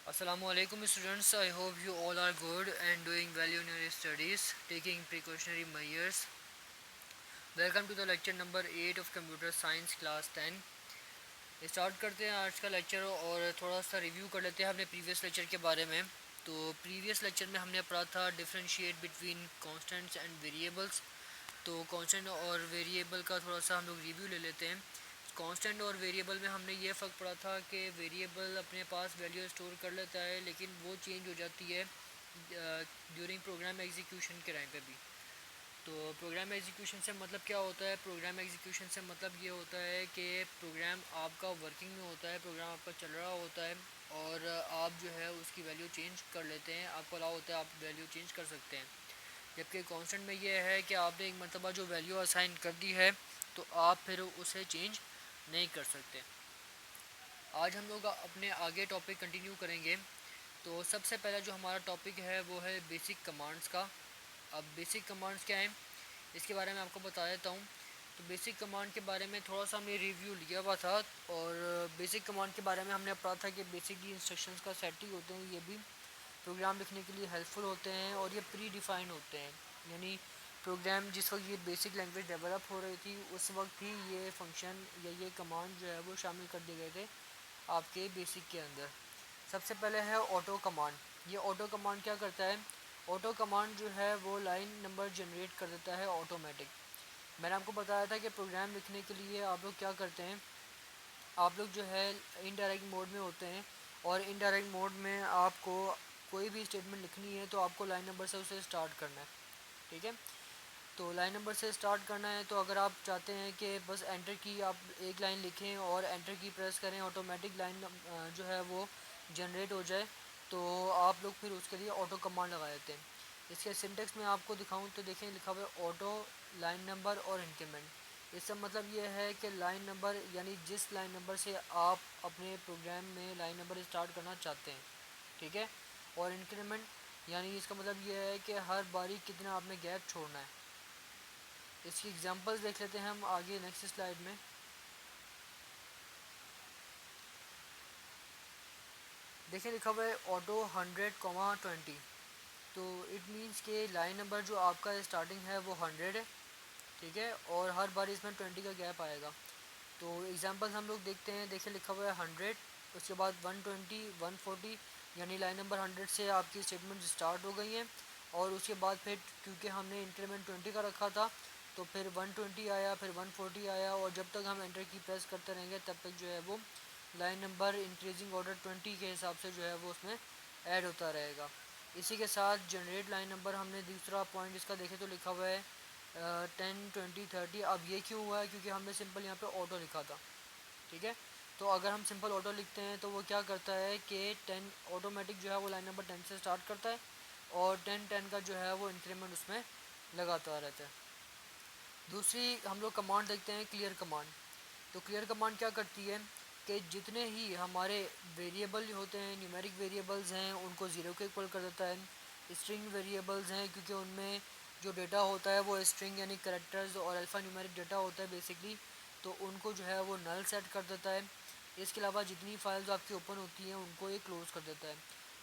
Assalamualaikum students, I hope you all are good and doing well in your studies, taking precautionary measures. Welcome to the lecture number 8 of Computer Science Class 10. Start करते हैं आज का lecture और थोड़ा सा review कर लेते हैं अपने प्रीवियस लेक्चर के बारे में। तो प्रीवियस लेक्चर में हमने पढ़ा था differentiate between constants and variables. तो कांस्टेंट और वेरिएबल का थोड़ा सा हम लोग रिव्यू ले लेते हैं। कांस्टेंट और वेरिएबल में हमने ये फ़र्क पड़ा था कि वेरिएबल अपने पास वैल्यू स्टोर कर लेता है, लेकिन वो चेंज हो जाती है ड्यूरिंग प्रोग्राम एग्जीक्यूशन के टाइम पे भी। तो प्रोग्राम एग्जीक्यूशन से मतलब क्या होता है? प्रोग्राम एग्जीक्यूशन से मतलब ये होता है कि प्रोग्राम आपका वर्किंग में होता है, प्रोग्राम आपका चल रहा होता है और आप जो है उसकी वैल्यू चेंज कर लेते हैं। आपको अलाउ होता है, आप वैल्यू चेंज कर सकते हैं। जबकि कांस्टेंट में ये है कि आपने एक मरतबा जो वैल्यू असाइन कर दी है तो आप फिर उसे चेंज नहीं कर सकते। आज हम लोग अपने आगे टॉपिक कंटिन्यू करेंगे। तो सबसे पहला जो हमारा टॉपिक है वो है बेसिक कमांड्स का। अब बेसिक कमांड्स क्या हैं इसके बारे में आपको बता देता हूँ। तो बेसिक कमांड के बारे में थोड़ा सा हमने रिव्यू लिया हुआ था और बेसिक कमांड के बारे में हमने पढ़ा था कि बेसिकली इंस्ट्रक्शंस का सेट ही होते हैं। ये भी प्रोग्राम लिखने के लिए हेल्पफुल होते हैं और ये प्री डिफाइन होते हैं, यानी प्रोग्राम जिस वक्त ये बेसिक लैंग्वेज डेवलप हो रही थी उस वक्त ही ये फंक्शन या ये कमांड जो है वो शामिल कर दिए गए थे आपके बेसिक के अंदर। सबसे पहले है ऑटो कमांड। ये ऑटो कमांड क्या करता है? ऑटो कमांड जो है वो लाइन नंबर जनरेट कर देता है ऑटोमेटिक। मैंने आपको बताया था कि प्रोग्राम लिखने के लिए आप लोग क्या करते हैं, आप लोग जो है इनडायरेक्ट मोड में होते हैं और इनडायरेक्ट मोड में आपको कोई भी स्टेटमेंट लिखनी है तो आपको लाइन नंबर से उसे स्टार्ट करना है। ठीक है, तो लाइन नंबर से स्टार्ट करना है। तो अगर आप चाहते हैं कि बस एंटर की आप एक लाइन लिखें और एंटर की प्रेस करें, ऑटोमेटिक लाइन जो है वो जनरेट हो जाए, तो आप लोग फिर उसके लिए ऑटो कमांड लगा देते हैं। इसके सिंटेक्स में आपको दिखाऊं तो देखें लिखा हुआ है ऑटो लाइन नंबर और इंक्रीमेंट। इसका मतलब ये है कि लाइन नंबर यानी जिस लाइन नंबर से आप अपने प्रोग्राम में लाइन नंबर स्टार्ट करना चाहते हैं, ठीक है। और इंक्रीमेंट यानी इसका मतलब ये है कि हर बारी कितना आपने गैप छोड़ना है। इसकी एग्जांपल्स देख लेते हैं हम आगे नेक्स्ट स्लाइड में। देखिए लिखा हुआ है ऑटो 100, 20। तो इट मीन्स के लाइन नंबर जो आपका स्टार्टिंग है वो 100 है, ठीक है, और हर बार इसमें 20 का गैप आएगा। तो एग्जांपल्स हम लोग देखते हैं। देखिए लिखा हुआ है 100, उसके बाद 120, 140, यानी लाइन नंबर 100 से आपकी स्टेटमेंट स्टार्ट हो गई है। और उसके बाद फिर क्योंकि हमने इंक्रीमेंट 20 का रखा था तो फिर 120 आया, फिर 140 आया, और जब तक हम एंटर की प्रेस करते रहेंगे तब तक जो है वो लाइन नंबर इंक्रीजिंग ऑर्डर 20 के हिसाब से जो है वो उसमें ऐड होता रहेगा। इसी के साथ जनरेट लाइन नंबर हमने दूसरा पॉइंट इसका देखे तो लिखा हुआ है 10, 20, 30। अब ये क्यों हुआ है? क्योंकि हमने सिंपल यहाँ पे ऑटो लिखा था, ठीक है। तो अगर हम सिंपल ऑटो लिखते हैं तो वो क्या करता है कि 10 ऑटोमेटिक जो है वो लाइन नंबर 10 से स्टार्ट करता है और 10 का जो है वो इंक्रीमेंट उसमें लगाता रहता है। दूसरी हम लोग कमांड देखते हैं क्लियर कमांड। तो क्लियर कमांड क्या करती है कि जितने ही हमारे वेरिएबल होते हैं, न्यूमेरिक वेरिएबल्स हैं, उनको ज़ीरो के इक्वल कर देता है। स्ट्रिंग वेरिएबल्स हैं क्योंकि उनमें जो डेटा होता है वो स्ट्रिंग यानी करेक्टर्स और अल्फ़ा न्यूमेरिक डेटा होता है बेसिकली, तो उनको जो है वो नल सेट कर देता है। इसके अलावा जितनी फाइल्स आपकी ओपन होती हैं उनको ये क्लोज़ कर देता है।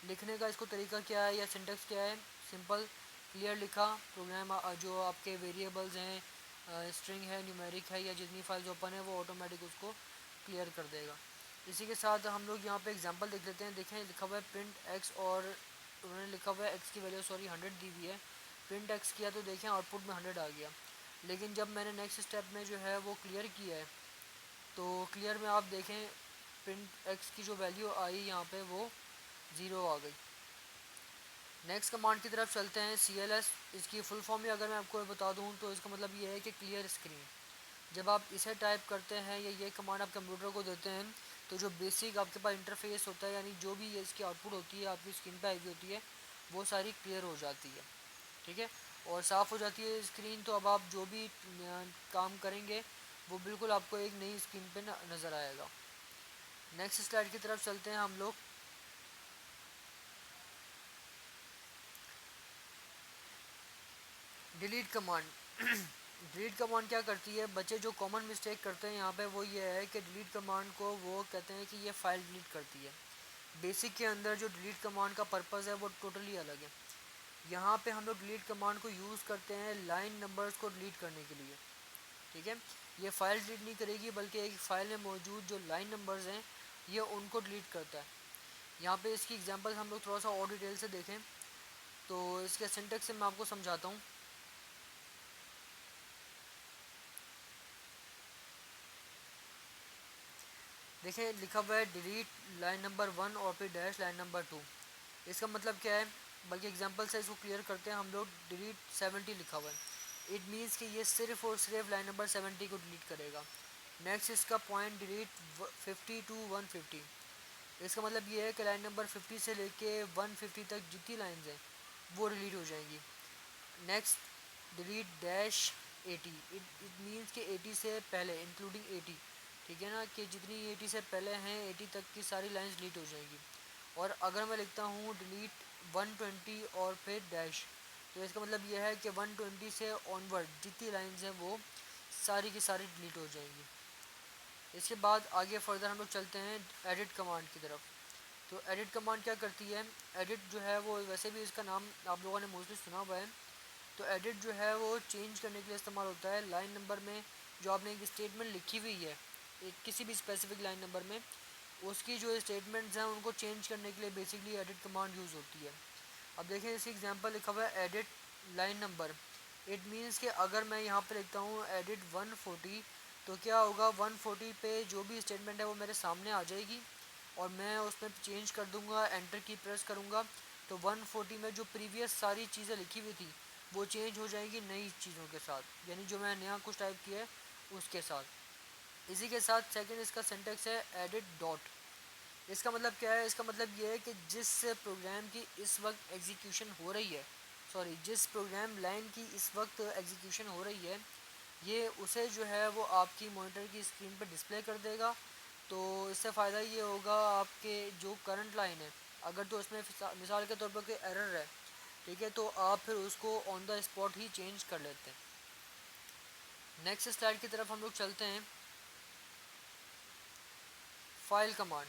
लिखने का इसको तरीका क्या है या सिंटेक्स क्या है? सिंपल क्लियर लिखा, प्रोग्राम जो आपके वेरिएबल्स हैं, स्ट्रिंग है, न्यूमेरिक है, या जितनी फाइल्स ओपन है वो ऑटोमेटिक उसको क्लियर कर देगा। इसी के साथ हम लोग यहाँ पे एग्जांपल देख लेते हैं। देखें लिखा हुआ है प्रिंट एक्स और उन्होंने लिखा हुआ है एक्स की वैल्यू 100 दी हुई है। प्रिंट एक्स किया तो देखें आउटपुट में 100 आ गया, लेकिन जब मैंने नेक्स्ट स्टेप में जो है वो क्लियर किया है तो क्लियर में आप देखें प्रिंट एक्स की जो वैल्यू आई यहाँ पे वो 0 आ गई। नेक्स्ट कमांड की तरफ चलते हैं। CLS इसकी फुल फॉर्म ही अगर मैं आपको बता दूँ तो इसका मतलब ये है कि क्लियर स्क्रीन। जब आप इसे टाइप करते हैं या ये कमांड आप कंप्यूटर को देते हैं तो जो बेसिक आपके पास इंटरफेस होता है यानी जो भी ये इसकी आउटपुट होती है आपकी स्क्रीन पे आई हुई होती है वो सारी क्लियर हो जाती है, ठीक है, और साफ़ हो जाती है स्क्रीन। तो अब आप जो भी काम करेंगे वो बिल्कुल आपको एक नई स्क्रीन पे नज़र आएगा। नेक्स्ट स्लाइड की तरफ चलते हैं हम लोग। Delete command. डिलीट कमांड क्या करती है? बच्चे जो कॉमन मिस्टेक करते हैं यहाँ पे वो ये है कि डिलीट कमांड को वो कहते हैं कि ये फ़ाइल डिलीट करती है। बेसिक के अंदर जो डिलीट कमांड का पर्पज़ है वो टोटली अलग है। यहाँ पे हम लोग डिलीट कमांड को यूज़ करते हैं लाइन नंबर्स को डिलीट करने के लिए, ठीक है। ये फाइल डिलीट नहीं करेगी बल्कि एक फ़ाइल में मौजूद जो लाइन नंबर्स हैं ये उनको डिलीट करता है। यहाँ पे इसकी एग्जांपल हम लोग थोड़ा सा और डिटेल से देखें तो इसके सिंटेक्स से मैं आपको समझाता हूँ। देखिए लिखा हुआ है डिलीट लाइन नंबर 1 और फिर डैश लाइन नंबर 2। इसका मतलब क्या है, बल्कि एग्जांपल से इसको क्लियर करते हैं हम लोग। डिलीट 70 लिखा हुआ है, इट मीन्स कि ये सिर्फ और सिर्फ लाइन नंबर 70 को डिलीट करेगा। नेक्स्ट इसका पॉइंट डिलीट 50 टू 150। इसका मतलब ये है कि लाइन नंबर 50 से लेके 150 तक जितनी लाइन्स हैं वो डिलीट हो जाएंगी। Next delete dash 80, it means कि 80 से पहले इंक्लूडिंग 80, ठीक है ना, कि जितनी 80 से पहले हैं 80 तक की सारी लाइंस डिलीट हो जाएंगी। और अगर मैं लिखता हूँ डिलीट 120 और फिर डैश, तो इसका मतलब यह है कि 120 से ऑनवर्ड जितनी लाइंस हैं वो सारी की सारी डिलीट हो जाएंगी। इसके बाद आगे फर्दर हम लोग चलते हैं एडिट कमांड की तरफ। तो एडिट कमांड क्या करती है, एडिट जो है वो वैसे भी इसका नाम आप लोगों ने मोस्टली सुना हुआ है। तो एडिट जो है वो चेंज करने के लिए इस्तेमाल होता है। लाइन नंबर में जो आपने एक स्टेटमेंट लिखी हुई है एक किसी भी स्पेसिफिक लाइन नंबर में, उसकी जो स्टेटमेंट्स हैं उनको चेंज करने के लिए बेसिकली एडिट कमांड यूज़ होती है। अब देखें इसी एग्जांपल लिखा हुआ है edit line number. It means कि अगर मैं यहाँ पे लिखता हूँ एडिट 140 तो क्या होगा, 140 पे जो भी स्टेटमेंट है वो मेरे सामने आ जाएगी और मैं उसमें चेंज कर दूँगा, एंटर की प्रेस करूँगा तो 140 में जो प्रीवियस सारी चीज़ें लिखी हुई थी वो चेंज हो जाएगी नई चीज़ों के साथ, यानी जो मैं नया कुछ टाइप किया है उसके साथ। इसी के साथ सेकंड इसका सिंटेक्स है एडिट डॉट। इसका मतलब क्या है, इसका मतलब ये है कि जिस प्रोग्राम की इस वक्त एग्जीक्यूशन हो रही है, सॉरी जिस प्रोग्राम लाइन की इस वक्त एग्जीक्यूशन हो रही है ये उसे जो है वो आपकी मॉनिटर की स्क्रीन पर डिस्प्ले कर देगा। तो इससे फ़ायदा ये होगा आपके जो करंट लाइन है अगर तो उसमें मिसाल के तौर पर कोई एरर है, ठीक है, तो आप फिर उसको on the spot he change कर लेते हैं। नेक्स्ट स्लाइड की तरफ हम लोग चलते हैं। फाइल कमांड,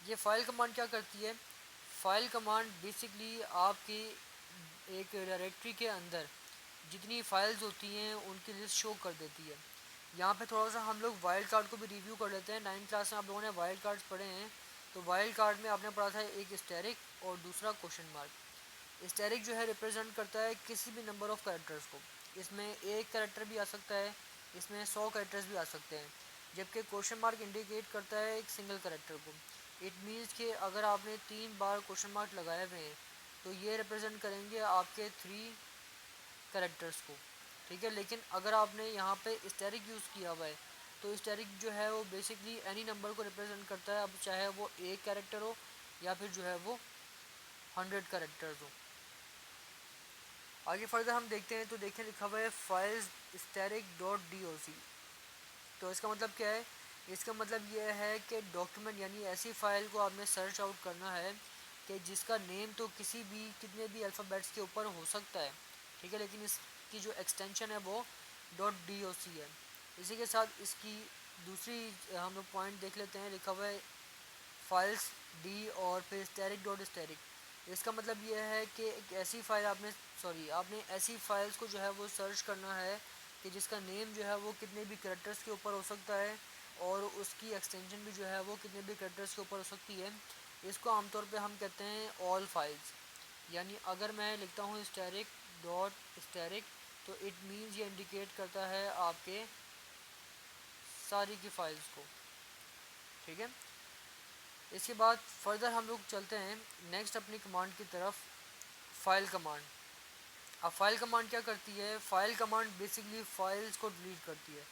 ये फाइल कमांड क्या करती है, फाइल कमांड बेसिकली आपकी एक डायरेक्टरी के अंदर जितनी फाइल्स होती हैं उनकी लिस्ट शो कर देती है। यहाँ पे थोड़ा सा हम लोग वाइल्ड कार्ड को भी रिव्यू कर लेते हैं। 9th क्लास में आप लोगों ने वाइल्ड कार्ड्स पढ़े हैं। तो वाइल्ड कार्ड में आपने पढ़ा था एक स्टेरिक और दूसरा क्वेश्चन मार्क। स्टेरिक जो है रिप्रेजेंट करता है किसी भी नंबर ऑफ़ कैरेक्टर्स को, इसमें एक कैरेक्टर भी आ सकता है, इसमें 100 कैरेक्टर्स भी आ सकते हैं, जबकि क्वेश्चन मार्क इंडिकेट करता है एक सिंगल कैरेक्टर को। इट मीन्स कि अगर आपने 3 बार क्वेश्चन मार्क लगाए हुए हैं तो ये रिप्रेजेंट करेंगे आपके 3 कैरेक्टर्स को, ठीक है। लेकिन अगर आपने यहाँ पे स्टेरिक यूज़ किया हुआ है तो स्टेरिक जो है वो बेसिकली एनी नंबर को रिप्रेजेंट करता है, अब चाहे वो एक कैरेक्टर हो या फिर जो है वो 100 कैरेक्टर्स हो। आगे फर्दर हम देखते हैं तो देखें लिखा हुआ है फाइल्स स्टेरिक डॉट DOC। तो इसका मतलब क्या है, इसका मतलब ये है कि डॉक्यूमेंट यानी ऐसी फ़ाइल को आपने सर्च आउट करना है कि जिसका नेम तो किसी भी कितने भी अल्फ़ाबेट्स के ऊपर हो सकता है, ठीक है, लेकिन इसकी जो एक्सटेंशन है वो .doc है। इसी के साथ इसकी दूसरी हम लोग पॉइंट देख लेते हैं, लिखा हुआ है फाइल्स डी और फिर स्टेरिक डॉट स्टेरिक। इसका मतलब ये है कि एक ऐसी फ़ाइल आपने ऐसी फाइल्स को जो है वो सर्च करना है कि जिसका नेम जो है वो कितने भी करेक्टर्स के ऊपर हो सकता है और उसकी एक्सटेंशन भी जो है वो कितने भी करेक्टर्स के ऊपर हो सकती है। इसको आमतौर पे हम कहते हैं ऑल फाइल्स। यानी अगर मैं लिखता हूँ स्टेरिक डॉट स्टेरिक तो इट मीन्स ये इंडिकेट करता है आपके सारी की फाइल्स को, ठीक है। इसके बाद फर्दर हम लोग चलते हैं नेक्स्ट अपनी कमांड की तरफ, फाइल कमांड। अब फाइल कमांड क्या करती है, फाइल कमांड बेसिकली फाइल्स को डिलीट करती है,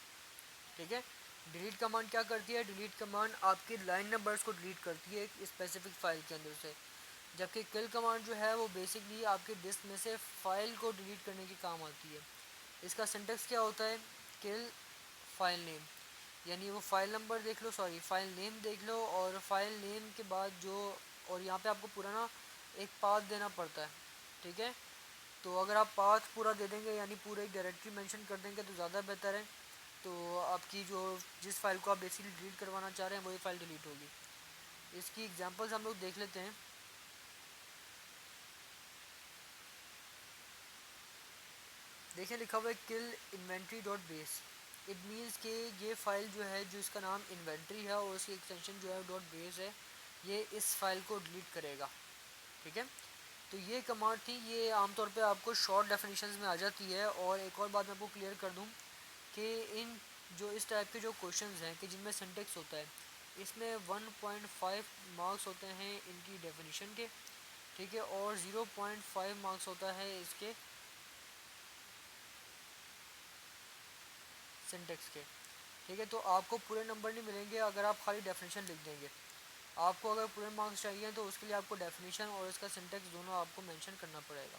ठीक है। डिलीट कमांड क्या करती है, डिलीट कमांड आपकी लाइन नंबर्स को डिलीट करती है एक स्पेसिफिक फ़ाइल के अंदर से, जबकि किल कमांड जो है वो बेसिकली आपके डिस्क में से फ़ाइल को डिलीट करने के काम आती है। इसका सिंटेक्स क्या होता है, किल फाइल नेम, यानी वो फाइल नंबर देख लो, सॉरी फाइल नेम देख लो और फाइल नेम के बाद जो, और यहाँ पे आपको पूरा ना एक पाथ देना पड़ता है, ठीक है। तो अगर आप पाथ पूरा दे देंगे यानी पूरे एक डायरेक्टरी मेंशन कर देंगे तो ज़्यादा बेहतर है। तो आपकी जो जिस फाइल को आप बेसिकली डिलीट करवाना चाह रहे हैं वही फाइल डिलीट होगी। इसकी एग्जांपल्स हम लोग देख लेते हैं। देखिए लिखा हुआ है kill inventory dot base. It means कि ये फ़ाइल जो है, जो इसका नाम इन्वेंट्री है और उसकी एक्सटेंशन जो है डॉट बेस है, ये इस फाइल को डिलीट करेगा। ठीक है, तो ये कमांड थी, ये आमतौर पे आपको शॉर्ट डेफिनेशंस में आ जाती है। और एक और बात मैं आपको क्लियर कर दूं कि इन जो इस टाइप के जो क्वेश्चंस हैं कि जिनमें सिंटेक्स होता है, इसमें 1.5 मार्क्स होते हैं इनकी डेफिनेशन के। ठीक है, और 0.5 मार्क्स होता है इसके सिंटेक्स के। ठीक है, तो आपको पूरे नंबर नहीं मिलेंगे अगर आप खाली डेफिनेशन लिख देंगे। आपको अगर पूरे मार्क्स चाहिए तो उसके लिए आपको डेफिनेशन और इसका सिंटेक्स दोनों आपको मेंशन करना पड़ेगा।